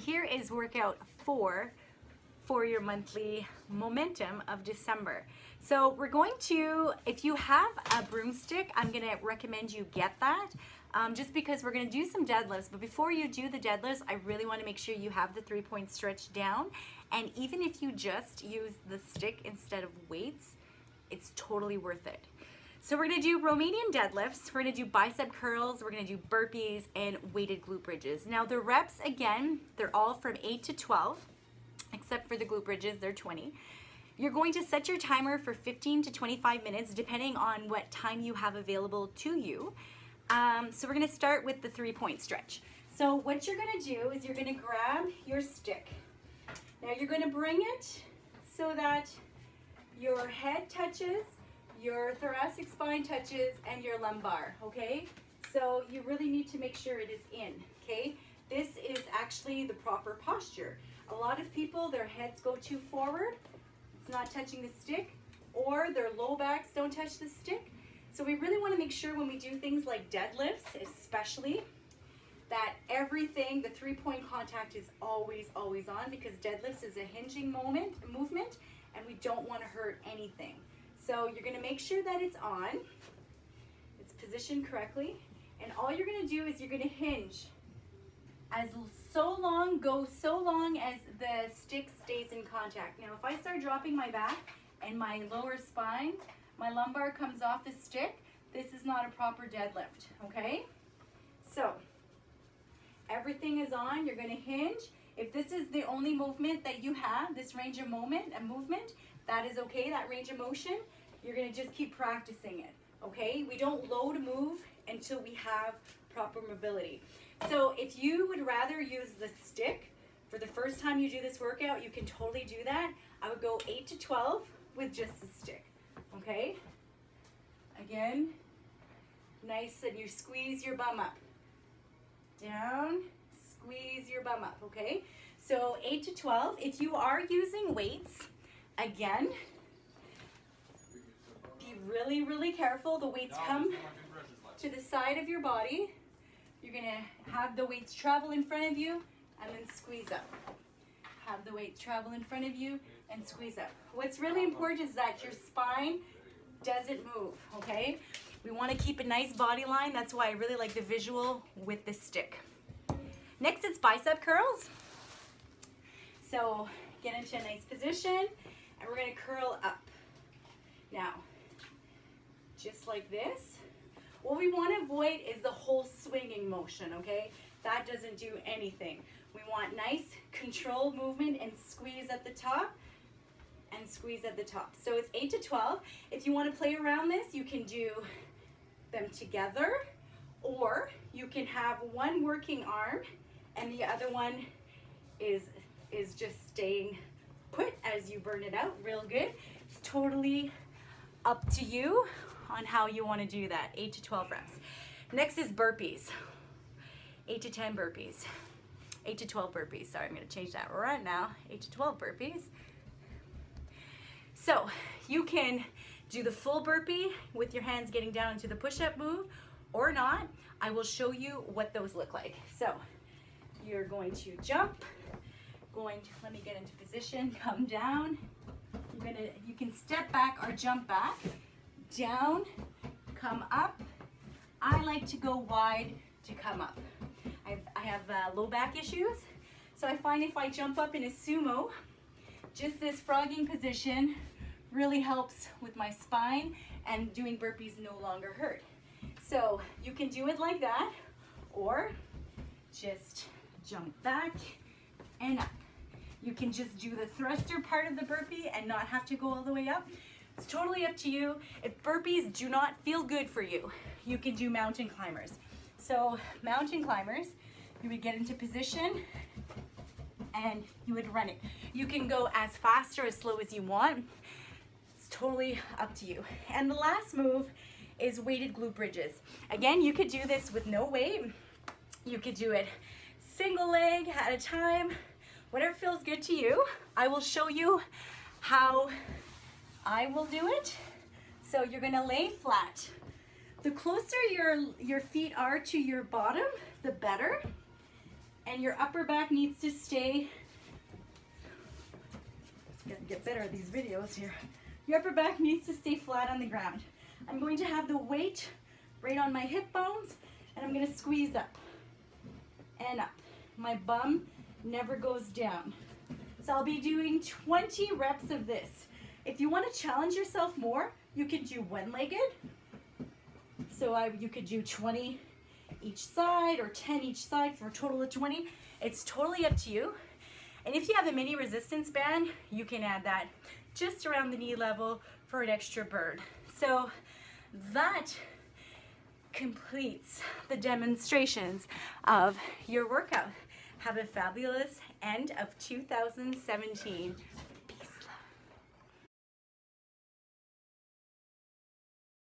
here is workout 4 for your monthly momentum of December. So we're going to, if you have a broomstick, I'm gonna recommend you get that just because we're gonna do some deadlifts. But before you do the deadlifts, I really wanna make sure you have the 3-point stretch down. And even if you just use the stick instead of weights, it's totally worth it. So we're gonna do Romanian deadlifts, we're gonna do bicep curls, we're gonna do burpees and weighted glute bridges. Now the reps, again, they're all from 8 to 12, except for the glute bridges, they're 20. You're going to set your timer for 15 to 25 minutes, depending on what time you have available to you. So we're gonna start with the 3-point stretch. So what you're gonna do is you're gonna grab your stick. Now you're gonna bring it so that your head touches, your thoracic spine touches, and your lumbar, okay? So you really need to make sure it is in, okay? This is actually the proper posture. A lot of people, their heads go too forward, it's not touching the stick, or their low backs don't touch the stick. So we really wanna make sure when we do things like deadlifts, especially, that everything, the 3-point contact is always on, because deadlifts is a hinging movement, and we don't wanna hurt anything. So you're gonna make sure that it's on, it's positioned correctly, and all you're gonna do is you're gonna hinge go so long as the stick stays in contact. Now if I start dropping my back and my lower spine, my lumbar comes off the stick, this is not a proper deadlift, okay? So everything is on, you're gonna hinge. If this is the only movement that you have, this range of movement, that is okay, that range of motion. You're gonna just keep practicing it, okay? We don't load move until we have proper mobility. So if you would rather use the stick for the first time you do this workout, you can totally do that. I would go 8 to 12 with just the stick, okay? Again, nice, and you squeeze your bum up. Down, squeeze your bum up, okay? So 8 to 12. If you are using weights, again, be really, really careful. The weights come to the side of your body. You're gonna have the weights travel in front of you and then squeeze up. Have the weights travel in front of you and squeeze up. What's really important is that your spine doesn't move, okay? We wanna keep a nice body line. That's why I really like the visual with the stick. Next, it's bicep curls. So get into a nice position and we're gonna curl up. Now, just like this. What we want to avoid is the whole swinging motion, okay? That doesn't do anything. We want nice controlled movement and squeeze at the top and squeeze at the top. So it's 8 to 12. If you want to play around this, you can do them together, or you can have one working arm and the other one is just staying put as you burn it out real good. It's totally up to you on how you want to do that. 8 to 12 reps. Next is burpees. 8 to 10 burpees. 8 to 12 burpees. Sorry, I'm going to change that right now. 8 to 12 burpees. So you can do the full burpee with your hands getting down into the push-up move or not. I will show you what those look like. So you're going to jump, let me get into position, come down. You can step back or jump back, down, come up. I like to go wide to come up. I have low back issues, so I find if I jump up in a sumo, just this frogging position really helps with my spine, and doing burpees no longer hurt. So you can do it like that, or just jump back and up. You can just do the thruster part of the burpee and not have to go all the way up. It's totally up to you. If burpees do not feel good for you, you can do mountain climbers. So mountain climbers, you would get into position and you would run it. You can go as fast or as slow as you want. It's totally up to you. And the last move is weighted glute bridges. Again, you could do this with no weight. You could do it single leg at a time, whatever feels good to you. I will show you how I will do it. So you're gonna lay flat. The closer your feet are to your bottom, the better. and your upper back needs to stay, gotta get better at these videos here. Your upper back needs to stay flat on the ground. I'm going to have the weight right on my hip bones, and I'm gonna squeeze up and up. My bum never goes down. So I'll be doing 20 reps of this. If you want to challenge yourself more, you could do one-legged. So you could do 20 each side or 10 each side for a total of 20. It's totally up to you. And if you have a mini resistance band, you can add that just around the knee level for an extra burn. So that completes the demonstrations of your workout. Have a fabulous end of 2017.